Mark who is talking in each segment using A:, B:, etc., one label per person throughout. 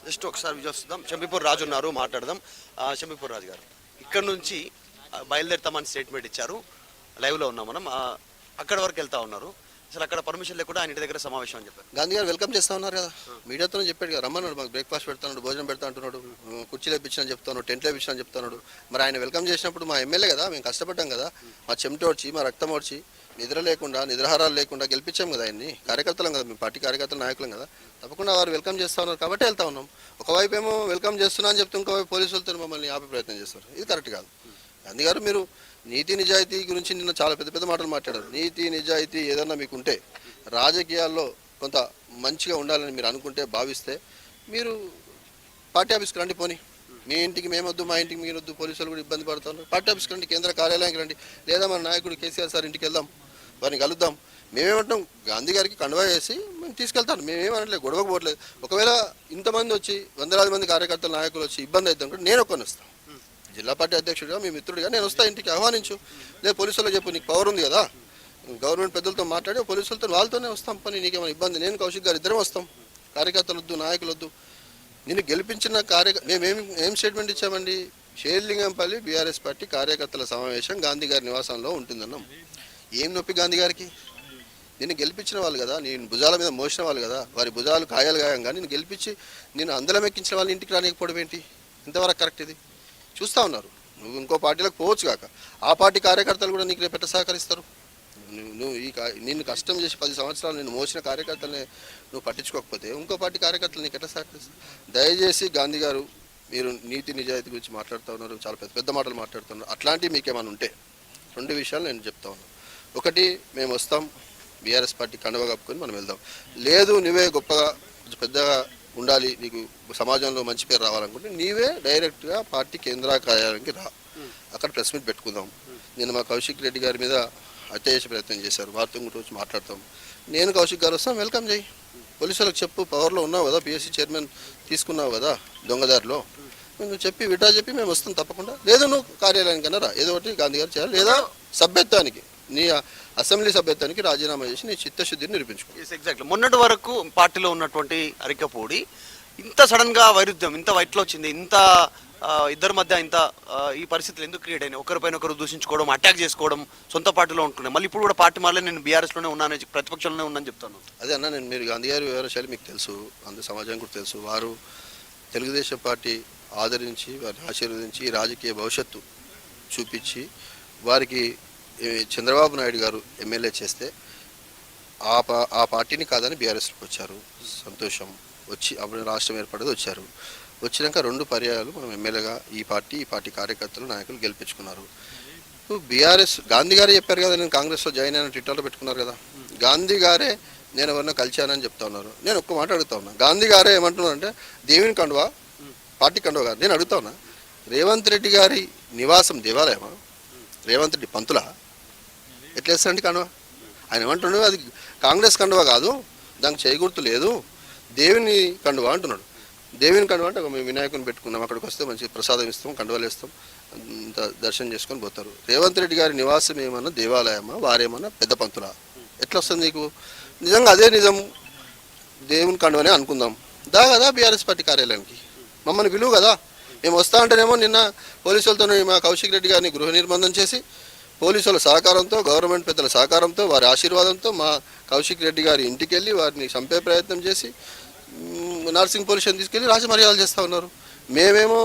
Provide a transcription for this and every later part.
A: Just ఒకసారి చూద్దాం. షంబీపూర్ రాజు ఉన్నారు, మాట్లాడదాం. షంబీపూర్ రాజు గారు ఇక్కడ నుంచి బయలుదేరుతామని స్టేట్మెంట్ ఇచ్చారు. లైవ్లో ఉన్నాం మనం. అక్కడ వరకు వెళ్తా ఉన్నారు. అసలు అక్కడ పర్మిషన్ లేకుండా ఆయన ఇంటి దగ్గర సమావేశం అని చెప్పారు.
B: గాంధీ గారు వెల్కమ్ చేస్తా ఉన్నారు కదా, మీడియాతోనే చెప్పాడు కదా, రమ్మన్నాడు, మాకు బ్రేక్ఫాస్ట్ పెడతాడు, భోజనం పెడతా అంటున్నాడు, కుర్చీలు ఇప్పించని చెప్తాను, టెంట్లు ఇప్పించని చెప్తున్నాడు. మరి ఆయన వెల్కమ్ చేసినప్పుడు మా ఎమ్మెల్యే కదా, మేము కష్టపడ్డాం కదా, మా చెమట వచ్చి మా రక్తం వచ్చి నిద్ర లేకుండా నిద్రాహారాలు లేకుండా గెలిపించాం కదా ఆయన్ని. కార్యకర్తలం కదా, మేము పార్టీ కార్యకర్తల నాయకులం కదా, తప్పకుండా వారు వెల్కమ్ చేస్తూ ఉన్నారు కాబట్టి వెళ్తా ఉన్నాం. ఒకవైపు ఏమో వెల్కమ్ చేస్తున్నా అని చెప్తే ఇంకోవైపు పోలీసులతో మమ్మల్ని ఆపే ప్రయత్నం చేస్తారు. ఇది కరెక్ట్ కాదు. గాంధీ గారు, మీరు నీతి నిజాయితీ గురించి నిన్న చాలా పెద్ద పెద్ద మాటలు మాట్లాడారు. నీతి నిజాయితీ ఏదన్నా మీకు ఉంటే, రాజకీయాల్లో కొంత మంచిగా ఉండాలని మీరు అనుకుంటే, భావిస్తే మీరు పార్టీ ఆఫీస్కి రండి. పోనీ మీ ఇంటికి మేమొద్దు, మా ఇంటికి మీరు వద్దు, పోలీసులు కూడా ఇబ్బంది పడుతున్నారు, పార్టీ ఆఫీస్కి రండి, కేంద్ర కార్యాలయానికి రండి, లేదా మన నాయకుడు కేసీఆర్ సార్ ఇంటికి వెళ్దాం, వారిని కలుద్దాం. మేమేమంటాం, గాంధీ గారికి కండువా వేసి మేము తీసుకెళ్తాను, మేమేమనట్లేదు, గొడవకు పోవట్లేదు. ఒకవేళ ఇంతమంది వచ్చి వందలాది మంది కార్యకర్తల నాయకులు వచ్చి ఇబ్బంది అవుతాం కూడా నేను ఒక్కని వస్తాను. జిల్లా పార్టీ అధ్యక్షుడిగా మీ మిత్రుడిగా నేను వస్తా, ఇంటికి ఆహ్వానించు, లేదు పోలీసులకు చెప్పు, నీకు పవర్ ఉంది కదా, గవర్నమెంట్ పెద్దలతో మాట్లాడి పోలీసులతో వాళ్ళతోనే వస్తాం, పని నీకేమైనా ఇబ్బంది, నేను కౌశిక్ గారు ఇద్దరం వస్తాం, కార్యకర్తలు వద్దు, నాయకులు వద్దు. నేను గెలిపించిన మేమేం స్టేట్మెంట్ ఇచ్చామండి, షేర్లింగంపల్లి బీఆర్ఎస్ పార్టీ కార్యకర్తల సమావేశం గాంధీ గారి నివాసంలో ఉంటుందన్నాం. ఏం నొప్పి గాంధీ గారికి? నేను గెలిపించిన వాళ్ళు కదా, నేను భుజాల మీద మోసిన వాళ్ళు కదా, వారి భుజాలు కాయలు గాయంగా నేను గెలిపించి నేను అందలం ఎక్కించిన వాళ్ళని ఇంటికి రానికపోవడం ఏంటి? ఇంతవరకు కరెక్ట్ ఇది? చూస్తూ ఉన్నారు. నువ్వు ఇంకో పార్టీలకు పోవచ్చు కాక, ఆ పార్టీ కార్యకర్తలు కూడా నీకు రేపు ఎట్లా సహకరిస్తారు? నువ్వు నిన్ను కష్టం చేసి 10 సంవత్సరాలు నేను మోసిన కార్యకర్తలనే నువ్వు పట్టించుకోకపోతే ఇంకో పార్టీ కార్యకర్తలు నీకు ఎట్లా సహకరిస్తారు? దయచేసి గాంధీ గారు, మీరు నీతి నిజాయితీ గురించి మాట్లాడుతూ ఉన్నారు, చాలా పెద్ద పెద్ద మాటలు మాట్లాడుతున్నారు. అట్లాంటివి మీకేమైనా ఉంటే 2 విషయాలు నేను చెప్తా ఉన్నాను. ఒకటి, మేము వస్తాం, బీఆర్ఎస్ పార్టీ కండువా కప్పుకొని మనం వెళ్దాం. లేదు, నువ్వే గొప్పగా కొంచెం పెద్దగా ఉండాలి, నీకు సమాజంలో మంచి పేరు రావాలనుకుంటే నీవే డైరెక్ట్గా పార్టీ కేంద్ర కార్యాలయానికి రా, అక్కడ ప్రెస్ మీట్ పెట్టుకుందాం. నేను మా కౌశిక్ రెడ్డి గారి మీద హత్య చేసే ప్రయత్నం చేశారు, వారితో ఇంకోటి వచ్చి మాట్లాడతాం. నేను కౌశిక్ గారు వస్తాం, వెల్కమ్ చేయి, పోలీసులకు చెప్పు, పవర్లో ఉన్నావు కదా, పిఎస్సీ చైర్మన్ తీసుకున్నావు కదా దొంగదారిలో, నువ్వు చెప్పి విటా చెప్పి మేము వస్తాం తప్పకుండా. లేదు నువ్వు కార్యాలయానికన్నా రా, ఏదో ఒకటి గాంధీ గారు చేయాలి, లేదా సభ్యత్వానికి, నీ అసెంబ్లీ సభ్యత్వానికి రాజీనామా చేసి నీ చిత్తశుద్ధిని నిరూపించుకో.
A: ఎగ్జాక్ట్లీ. మొన్నటి వరకు పార్టీలో ఉన్నటువంటి అరికపూడి ఇంత సడన్గా వైరుధ్యం, ఇంత వైట్లో వచ్చింది, ఇంత ఇద్దరి మధ్య ఇంత ఈ పరిస్థితులు ఎందుకు క్రియేట్ అయినాయి? ఒకరిపైన ఒకరు దూషించుకోవడం, అటాక్ చేసుకోవడం, సొంత పార్టీలో ఉంటున్నాయి. మళ్ళీ ఇప్పుడు కూడా పార్టీ మారలే, నేను బీఆర్ఎస్లోనే ఉన్నాను, ప్రతిపక్షంలోనే ఉన్నాను చెప్తాను.
B: అదే అన్న, నేను మీరు గాంధీ గారి వ్యవహారశైలి మీకు తెలుసు, అందరూ సమాజానికి కూడా తెలుసు. వారు తెలుగుదేశం పార్టీ ఆదరించి, వారిని ఆశీర్వదించి, రాజకీయ భవిష్యత్తు చూపించి, వారికి చంద్రబాబు నాయుడు గారు ఎమ్మెల్యే చేస్తే ఆ పార్టీని కాదని బీఆర్ఎస్కి వచ్చారు. సంతోషం. వచ్చి అప్పుడు రాష్ట్రం ఏర్పడేది వచ్చారు. వచ్చినాక 2 పర్యాయాలు మనం ఎమ్మెల్యేగా ఈ పార్టీ కార్యకర్తలు నాయకులు గెలిపించుకున్నారు. బీఆర్ఎస్ గాంధీ గారే చెప్పారు కదా, నేను కాంగ్రెస్లో జాయిన్ అయిన ట్విట్టర్లో పెట్టుకున్నారు కదా, గాంధీ గారే నేను ఎవరినో కలిశానని చెప్తా ఉన్నారు. నేను ఒక్క మాట అడుగుతా ఉన్నా, గాంధీ గారే ఏమంటున్నారంటే దేవుని కండువా, పార్టీ కండువా గారు. నేను అడుగుతా ఉన్నా, రేవంత్ రెడ్డి గారి నివాసం దేవాలయమా? రేవంత్ రెడ్డి పంతులా? ఎట్లా వేస్తారండి కండువా? ఆయన ఏమంటున్నాడు, అది కాంగ్రెస్ కండువా కాదు, దానికి చేయగుర్తు లేదు, దేవుని కండువా అంటున్నాడు. దేవుని కండువా అంటే మేము వినాయకుని పెట్టుకున్నాం, అక్కడికి వస్తే మంచి ప్రసాదం ఇస్తాం, కండువాలు వేస్తాం, దర్శనం చేసుకొని పోతారు. రేవంత్ రెడ్డి గారి నివాసం ఏమన్నా దేవాలయమా, వారేమన్నా పెద్ద పంతులా? ఎట్లా వస్తుంది నీకు? నిజంగా అదే నిజం, దేవుని కండువనే అనుకుందాం, దా కదా బీఆర్ఎస్ పార్టీ కార్యాలయానికి, మమ్మల్ని పిలువు కదా. మేము వస్తా అంటేనేమో నిన్న పోలీసులతో మా కౌశిక్ రెడ్డి గారిని గృహ నిర్బంధం చేసి, పోలీసుల సహకారంతో, గవర్నమెంట్ పెద్దల సహకారంతో, వారి ఆశీర్వాదంతో మా కౌశిక్ రెడ్డి గారి ఇంటికి వెళ్ళి వారిని చంపే ప్రయత్నం చేసి నర్సింగ్ పోలీస్ స్టేషన్ తీసుకెళ్ళి రాజమర్యాదలు చేస్తూ ఉన్నారు. మేమేమో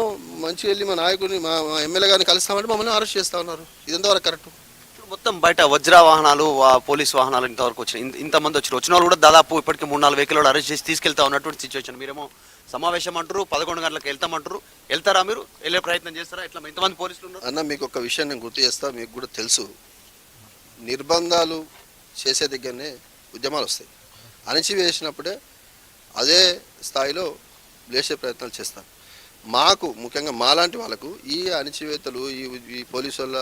B: మంచిగా వెళ్ళి మా నాయకుడిని, మా ఎమ్మెల్యే గారిని కలుస్తామంటే మమ్మల్ని అరెస్ట్ చేస్తూ ఉన్నారు. ఇది ఎంతవరకు కరెక్ట్?
A: మొత్తం బయట వజ్ర వాహనాలు, పోలీస్ వాహనాలు ఇంతవరకు వచ్చినాయి, ఇంతమంది వచ్చిన వాళ్ళు కూడా దాదాపు ఇప్పటికీ 3-4 వెహికల్ అరెస్ట్ చేసి తీసుకెళ్తా ఉన్నటువంటి సిచ్యువేషన్. మీరేమో సమావేశం అంటారు, 11 గంటలకు వెళ్తామంటారు, వెళ్తారా? మీరు వెళ్ళే ప్రయత్నం చేస్తారా? ఇట్లా ఇంతమంది పోలీసులు ఉన్నారు
B: అన్న. మీకు ఒక విషయం నేను గుర్తు చేస్తా, మీకు కూడా తెలుసు, నిర్బంధాలు చేసే దగ్గరనే ఉద్యమాలు వస్తాయి. అణిచివేసినప్పుడే అదే స్థాయిలో లేచే ప్రయత్నాలు చేస్తారు. మాకు ముఖ్యంగా మాలాంటి వాళ్ళకు ఈ అణిచివేతలు, ఈ పోలీసు వాళ్ళ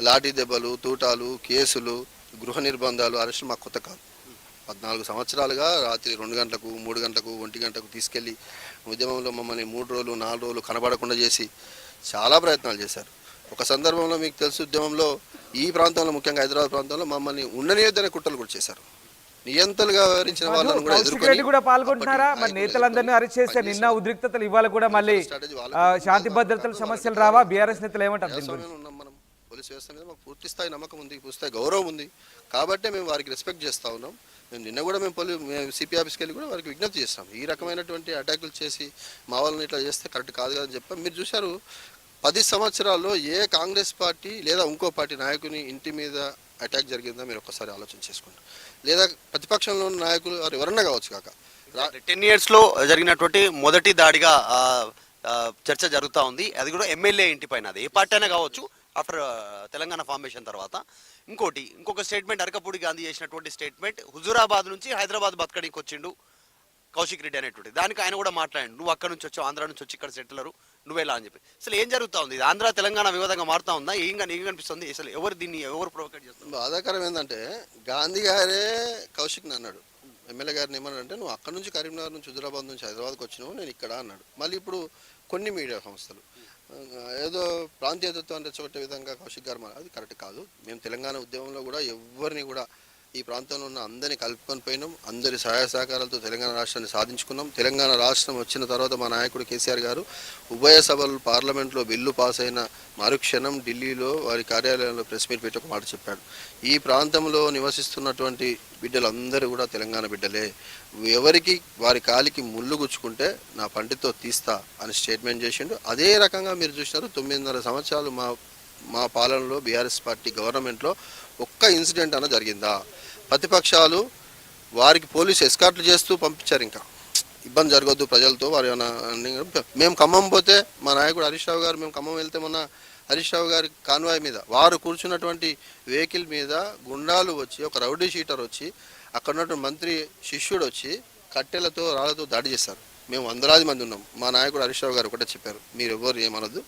B: లాఠీ దెబ్బలు, తూటాలు, కేసులు, గృహ నిర్బంధాలు, అరెస్టులు మాకు కొత్త కాదు. 14 సంవత్సరాలుగా రాత్రి 2 గంటలకు, 3 గంటలకు, 1 గంటకు తీసుకెళ్ళి ఉద్యమంలో మమ్మల్ని 3 రోజులు, 4 రోజులు కనబడకుండా చేసి చాలా ప్రయత్నాలు చేశారు. ఒక సందర్భంలో మీకు తెలుసు, ఉద్యమంలో ఈ ప్రాంతంలో, ముఖ్యంగా హైదరాబాద్ ప్రాంతంలో మమ్మల్ని ఉండనియొద్దనే కుట్రలు కూడా చేశారు. నియంతలుగా వ్యవహరించిన వాళ్ళని కూడా
C: కౌశిక్
B: ఎదుర్కొని
C: రెడ్డి కూడా పాల్గొంటున్నారా? మరి
B: నాయకులు
C: నేతలందరినీ అరెస్ట్ చేస్తే నిన్న ఉద్రిక్తతలు ఇవాళ కూడా మళ్ళీ
B: స్ట్రాటజీ
C: శాంతి భద్రతల సమస్యలు రావా? బీఆర్ఎస్ నేతలు ఏమంటారు దీని గురించి?
B: ప్రజాస్వామ్యంలో ఉన్నాం మనం. పోలీస్ వ్యవస్థ మీద మాకు పూర్తి స్థాయి నమ్మకం ఉంది, పూర్తి స్థాయి గౌరవం ఉంది. కాబట్టే మేము వారికి రెస్పెక్ట్ చేస్తూ ఉన్నాం. మేము నిన్న కూడా మేము సిపి ఆఫీస్కి వెళ్ళి కూడా వారికి విజ్ఞప్తి చేస్తాం. ఈ రకమైనటువంటి అటాకులు చేసి మా వాళ్ళని ఇట్లా చేస్తే కరెక్ట్ కాదు కదా అని చెప్పాం. మీరు చూశారు 10 సంవత్సరాల్లో ఏ కాంగ్రెస్ పార్టీ లేదా ఇంకో పార్టీ నాయకుని ఇంటి మీద అటాక్ జరిగిందా మీరు ఒక్కసారి ఆలోచన చేసుకోండి. లేదా ప్రతిపక్షంలో ఉన్న నాయకులు వారు ఎవరన్నా కావచ్చు కాక
A: 10 years లో జరిగినటువంటి మొదటి దాడిగా చర్చ జరుగుతూ ఉంది. అది కూడా ఎమ్మెల్యే ఇంటి పైన. అది ఏ పార్టీ అయినా కావచ్చు ఆఫ్టర్ తెలంగాణ ఫార్మేషన్ తర్వాత. ఇంకొక స్టేట్మెంట్ అరకపూడి గాంధీ చేసినటువంటి స్టేట్మెంట్, హుజూరాబాద్ నుంచి హైదరాబాద్ బతకడానికి వచ్చిండు కౌశిక్ రెడ్డి అనేటువంటి దానికి ఆయన కూడా మాట్లాడండి, నువ్వు అక్కడ నుంచి వచ్చావు, ఆంధ్ర నుంచి వచ్చి ఇక్కడ సెటిలరు, నువ్వెలా అని చెప్పి. అసలు ఏం జరుగుతూ ఉంది? ఇది ఆంధ్ర తెలంగాణ వివాదంగా మారుతా ఉందా? ఏం కనిపిస్తుంది? అసలు ఎవరు ప్రొవోకేట్ చేస్తున్నారు?
B: బాధాకరం ఏంటంటే గాంధీ గారే కౌశిక్ని అన్నాడు, ఎమ్మెల్యే గారిని ఏమన్నాడంటే, నువ్వు అక్కడ నుంచి కరీంనగర్ నుంచి హుజూరాబాద్ నుంచి హైదరాబాద్కి వచ్చినావు, నేను ఇక్కడ అన్నాడు. మళ్ళీ ఇప్పుడు కొన్ని మీడియా సంస్థలు ఏదో ప్రాంతీయతత్వాన్ని రెచ్చగొట్టే విధంగా కౌశిక్ గారు అది కరెక్ట్ కాదు. మేము తెలంగాణ ఉద్యమంలో కూడా ఎవరిని కూడా ఈ ప్రాంతంలో ఉన్న అందరినీ కలుపుకొని పోయినాం. అందరి సహాయ సహకారాలతో తెలంగాణ రాష్ట్రాన్ని సాధించుకున్నాం. తెలంగాణ రాష్ట్రం వచ్చిన తర్వాత మా నాయకుడు కేసీఆర్ గారు ఉభయ సభలు పార్లమెంట్లో బిల్లు పాస్ అయిన మరుక్షణం ఢిల్లీలో వారి కార్యాలయంలో ప్రెస్ మీట్ పెట్టి ఒక మాట చెప్పాడు, ఈ ప్రాంతంలో నివసిస్తున్నటువంటి బిడ్డలందరూ కూడా తెలంగాణ బిడ్డలే, ఎవరికి వారి కాలికి ముళ్ళు గుచ్చుకుంటే నా పంటితో తీస్తా అని స్టేట్మెంట్ చేసిండు. అదే రకంగా మీరు చూసినారు 9.5 సంవత్సరాలు మా పాలనలో బీఆర్ఎస్ పార్టీ గవర్నమెంట్లో ఒక్క ఇన్సిడెంట్ అన్న జరిగిందా? ప్రతిపక్షాలు వారికి పోలీసు ఎస్కార్ట్లు చేస్తూ పంపించారు. ఇంకా ఇబ్బంది జరగొద్దు ప్రజలతో వారు మేము ఖమ్మం పోతే మా నాయకుడు హరీష్ రావు గారు, మేము ఖమ్మం వెళ్తే మొన్న హరీష్ రావు గారి కాన్వాయ్ మీద వారు కూర్చున్నటువంటి వెహికల్ మీద గుండాలు వచ్చి, ఒక రౌడీ షీటర్ వచ్చి, అక్కడ ఉన్నటువంటి మంత్రి శిష్యుడు వచ్చి కట్టెలతో రాళ్లతో దాడి చేశారు. మేము 100 మంది ఉన్నాం. మా నాయకుడు హరీష్ రావు గారు ఒకటే చెప్పారు, మీరు ఎవరు ఏమనొద్దు,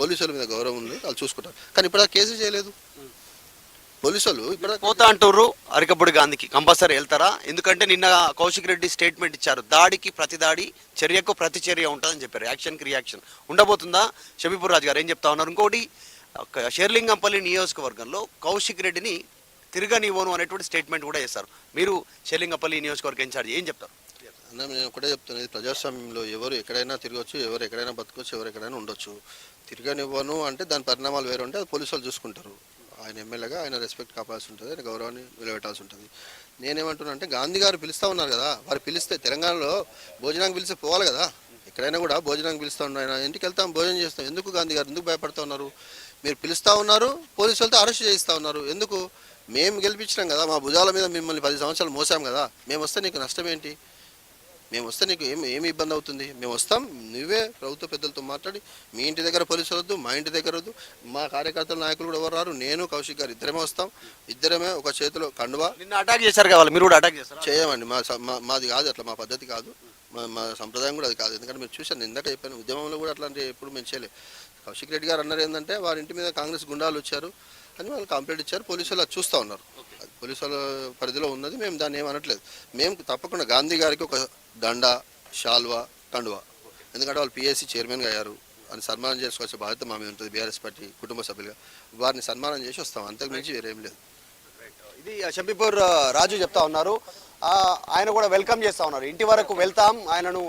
B: పోలీసుల మీద గౌరవం ఉంది, వాళ్ళు చూసుకుంటారు. కానీ ఇప్పుడు ఆ కేసు చేయలేదు పోలీసులు. ఇప్పుడు
A: పోతా అంటారు అరకపూడి గాంధీకి కంపల్సరీ వెళ్తారా? ఎందుకంటే నిన్న కౌశిక్ రెడ్డి స్టేట్మెంట్ ఇచ్చారు, దాడికి ప్రతి దాడి, చర్యకు ప్రతి చర్య ఉంటుందని చెప్పారు. యాక్షన్కి రియాక్షన్ ఉండబోతుందా? షబీపూర్ రాజు గారు ఏం చెప్తా ఉన్నారు? ఇంకోటి, షేర్లింగంపల్లి నియోజకవర్గంలో కౌశిక్ రెడ్డిని తిరగనివ్వను అనేటువంటి స్టేట్మెంట్ కూడా చేస్తారు. మీరు షేర్లింగంపల్లి నియోజకవర్గం ఇన్ఛార్జ్, ఏం చెప్తారు?
B: నేను ఒకటే చెప్తున్నది, ప్రజాస్వామ్యంలో ఎవరు ఎక్కడైనా తిరగవచ్చు, ఎవరు ఎక్కడైనా బతకొచ్చు, ఎవరు ఎక్కడైనా ఉండొచ్చు. తిరగనివ్వను అంటే దాని పరిణామాలు వేరే ఉంటే అది పోలీసు వాళ్ళు చూసుకుంటారు. ఆయన ఎమ్మెల్యేగా ఆయన రెస్పెక్ట్ కాపాల్సి ఉంటుంది, ఆయన గౌరవాన్ని నిలబెట్టాల్సి ఉంటుంది. నేనేమంటున్నా అంటే గాంధీ గారు పిలుస్తూ ఉన్నారు కదా, వారు పిలిస్తే తెలంగాణలో భోజనానికి పిలిస్తే పోవాలి కదా. ఎక్కడైనా కూడా భోజనానికి పిలుస్తూ ఉన్నారు, ఆయన ఇంటికి వెళ్తాం భోజనం చేస్తాం. ఎందుకు గాంధీ గారు ఎందుకు భయపడుతూ ఉన్నారు? మీరు పిలుస్తూ ఉన్నారు, పోలీసు వాళ్ళతో అరెస్ట్ చేయిస్తూ ఉన్నారు. ఎందుకు? మేము గెలిపించినాం కదా, మా భుజాల మీద మిమ్మల్ని 10 సంవత్సరాలు మోసాం కదా, మేము వస్తే నీకు నష్టం ఏంటి? మేము వస్తే నీకు ఏమి ఇబ్బంది అవుతుంది? మేము వస్తాం, నువ్వే ప్రభుత్వ పెద్దలతో మాట్లాడి, మీ ఇంటి దగ్గర పోలీసులు వద్దు, మా ఇంటి దగ్గర వద్దు, మా కార్యకర్తల నాయకులు కూడా ఎవరు రారు, నేను కౌశిక్ గారు ఇద్దరమే వస్తాం, ఇద్దరమే ఒక చేతిలో కండువా.
A: నిన్న అటాక్ చేశారు కావాలి, మీరు కూడా అటాక్ చేస్తారు?
B: చేయమండి, మాది కాదు అట్లా, మా పద్ధతి కాదు, మా సంప్రదాయం కూడా అది కాదు. ఎందుకంటే మీరు చూశాను, ఇందాక చెప్పాను, ఉద్యమంలో కూడా అట్లాంటి ఎప్పుడు మేము చేయలేదు. కౌశిక్ రెడ్డి గారు అన్నారు ఏంటంటే, వారి ఇంటి మీద కాంగ్రెస్ గుండాలు వచ్చారు అని వాళ్ళు కంప్లైంట్ ఇచ్చారు, పోలీసులు అది చూస్తూ ఉన్నారు. పోలీసుల పరిధిలో ఉన్నది, మేము దాన్ని ఏమనట్లేదు. మేము తప్పకుండా గాంధీ గారికి ఒక దండ, షాల్వా, కండువా, ఎందుకంటే వాళ్ళు పిఎస్సి చైర్మన్గా అయ్యారు అని సన్మానం చేసుకోవాల్సిన బాధ్యత మా మీద ఉంటుంది. బీఆర్ఎస్ పార్టీ కుటుంబ సభ్యులుగా వారిని సన్మానం చేసి వస్తాం, అంతకు మించి వేరేం లేదు.
A: ఇది షబీపూర్ రాజు చెప్తా ఉన్నారు. ఆయన కూడా వెల్కమ్ చేస్తా ఉన్నారు. ఇంటి వరకు వెళ్తాం, ఆయనను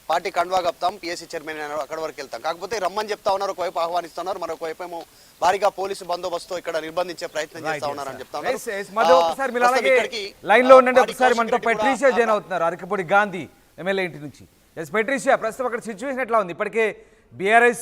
A: పార్టీ కండువా కప్తాం, పిఎస్సి చైర్మన్ అయినారు, అక్కడ వరకు వెళ్తాం. కాకపోతే రమ్మని చెప్తా ఉన్నారు, ఒకవైపు ఆహ్వానిస్తున్నారు, మరొక వైపు ఏమో భారీగా పోలీసు బందోబస్తు ఇక్కడ నిర్బంధించే ప్రయత్నం చేస్తా ఉన్నారు అని చెప్తా ఉన్నారు.
C: లైన్ లో ఉండండి, ఒకసారి మనతో పెట్రీషియా జాయిన్ అవుతున్నారు అరకపూడి గాంధీ ఎమ్మెల్యే ఇంటి నుంచి. పెట్రీషియా, ప్రస్తుతం అక్కడ సిచ్యువేషన్ ఎట్లా ఉంది? ఇప్పటికే బీఆర్ఎస్